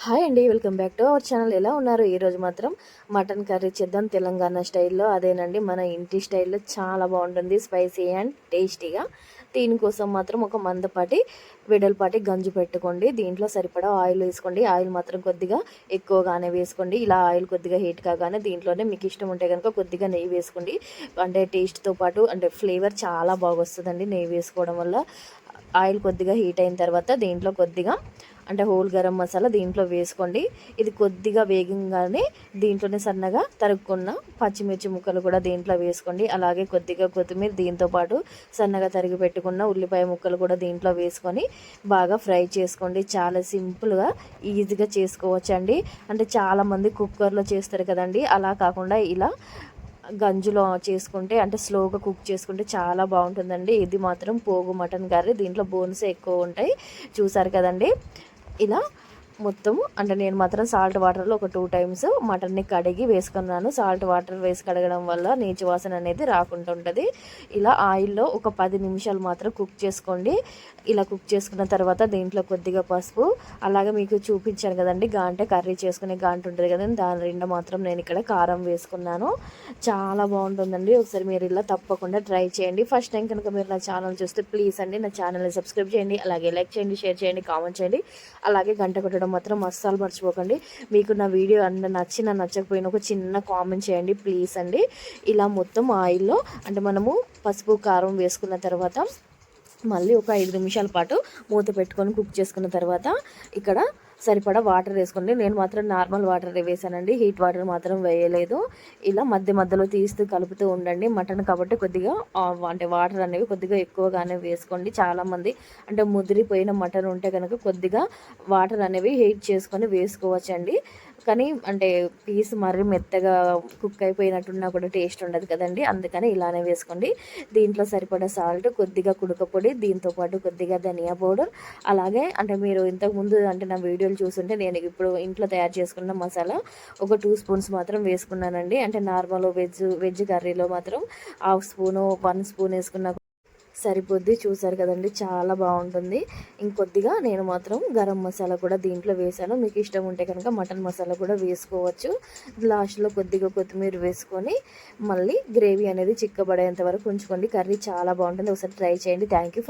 Hi అండి, welcome back to our channel. ఎలా ఉన్నారు? ఈరోజు మాత్రం మటన్ కర్రీ చేద్దాం తెలంగాణ స్టైల్లో. అదేనండి, మన ఇంటి స్టైల్లో చాలా బాగుంటుంది, స్పైసీ అండ్ టేస్టీగా. దీనికోసం మాత్రం ఒక మందపాటి వెడల్పాటి గంజు పెట్టుకోండి. దీంట్లో సరిపడా ఆయిల్ వేసుకోండి. ఆయిల్ మాత్రం కొద్దిగా ఎక్కువగానే వేసుకోండి. ఇలా ఆయిల్ కొద్దిగా హీట్ కాగానే దీంట్లోనే మీకు ఇష్టం ఉంటే కనుక కొద్దిగా నెయ్యి వేసుకోండి. అంటే టేస్ట్తో పాటు అంటే ఫ్లేవర్ చాలా బాగా వస్తుందండి నెయ్యి వేసుకోవడం వల్ల. ఆయిల్ కొద్దిగా హీట్ అయిన తర్వాత దీంట్లో కొద్దిగా అంటే హోల్ గరం మసాలా దీంట్లో వేసుకోండి. ఇది కొద్దిగా వేగంగానే దీంట్లోనే సన్నగా తరుక్కున్న పచ్చిమిర్చి ముక్కలు కూడా దీంట్లో వేసుకోండి. అలాగే కొద్దిగా కొత్తిమీర, దీంతోపాటు సన్నగా తరిగి పెట్టుకున్న ఉల్లిపాయ ముక్కలు కూడా దీంట్లో వేసుకొని బాగా ఫ్రై చేసుకోండి. చాలా సింపుల్గా ఈజీగా చేసుకోవచ్చండి. అంటే చాలామంది కుక్కర్లో చేస్తారు కదండి, అలా కాకుండా ఇలా గంజులో చేసుకుంటే అంటే స్లోగా కుక్ చేసుకుంటే చాలా బాగుంటుందండి. ఇది మాత్రం పోగు మటన్ కర్రీ, దీంట్లో బోన్స్ ఎక్కువ ఉంటాయి. చూసారు కదండి. ఇలా మొత్తము అంటే నేను మాత్రం సాల్ట్ వాటర్లో ఒక 2 టైమ్స్ మటన్ని కడిగి వేసుకున్నాను. సాల్ట్ వాటర్ వేసి కడగడం వల్ల నీచు వాసన అనేది రాకుండా ఉంటుంది. ఇలా ఆయిల్లో ఒక 10 నిమిషాలు మాత్రం కుక్ చేసుకోండి. ఇలా కుక్ చేసుకున్న తర్వాత దీంట్లో కొద్దిగా పసుపు, అలాగే మీకు చూపించాను కదండి గాంటే కర్రీ చేసుకునే గాంట ఉంటుంది కదండి, దాని నిండా మాత్రం నేను ఇక్కడ కారం వేసుకున్నాను. చాలా బాగుంటుందండి. ఒకసారి మీరు ఇలా తప్పకుండా ట్రై చేయండి. ఫస్ట్ టైం కనుక మీరు నా ఛానల్ చూస్తే ప్లీజ్ అండి నా ఛానల్ని సబ్స్క్రైబ్ చేయండి. అలాగే లైక్ చేయండి, షేర్ చేయండి, కామెంట్ చేయండి. అలాగే గంట కొట్టడం మాత్రం అస్సలు మర్చిపోకండి. మీకు నా వీడియో నచ్చకపోయినా ఒక చిన్న కామెంట్ చేయండి ప్లీజ్ అండి. ఇలా మొత్తం ఆయిల్లో అంటే మనము పసుపు కారం వేసుకున్న తర్వాత మళ్ళీ ఒక 5 నిమిషాల పాటు మూత పెట్టుకొని కుక్ చేసుకున్న తర్వాత ఇక్కడ సరిపడా వాటర్ వేసుకోండి. నేను మాత్రం నార్మల్ వాటర్ వేసానండి, హీట్ వాటర్ మాత్రం వేయలేదు. ఇలా మధ్య మధ్యలో తీస్తూ కలుపుతూ ఉండండి. మటన్ కాబట్టి కొద్దిగా అంటే వాటర్ అనేవి కొద్దిగా ఎక్కువగానే వేసుకోండి. చాలామంది అంటే ముదిరిపోయిన మటన్ ఉంటే కనుక కొద్దిగా వాటర్ అనేవి హీట్ చేసుకొని వేసుకోవచ్చండి. కానీ అంటే పీస్ మరీ మెత్తగా కుక్ అయిపోయినట్టున్నా కూడా టేస్ట్ ఉండదు కదండి, అందుకని ఇలానే వేసుకోండి. దీంట్లో సరిపడా సాల్ట్, కొద్దిగా కుడక పొడి, దీంతోపాటు కొద్దిగా ధనియా పౌడర్, అలాగే అంటే మీరు ఇంతకుముందు అంటే నా వీడియోలు చూస్తుంటే నేను ఇప్పుడు ఇంట్లో తయారు చేసుకున్న మసాలా ఒక 2 స్పూన్స్ మాత్రం వేసుకున్నానండి. అంటే నార్మల్ వెజ్ కర్రీలో మాత్రం 1/2 స్పూను 1 స్పూన్ వేసుకున్న సరిపోద్ది. చూసారు కదండి, చాలా బాగుంటుంది. ఇంకొద్దిగా నేను మాత్రం గరం మసాలా కూడా దీంట్లో వేసాను. మీకు ఇష్టం ఉంటే కనుక మటన్ మసాలా కూడా వేసుకోవచ్చు. లాస్ట్లో కొద్దిగా కొత్తిమీర వేసుకొని మళ్ళీ గ్రేవీ అనేది చిక్కబడేంత వరకు ఉంచుకోండి. కర్రీ చాలా బాగుంటుంది. ఒకసారి ట్రై చేయండి. Thank you.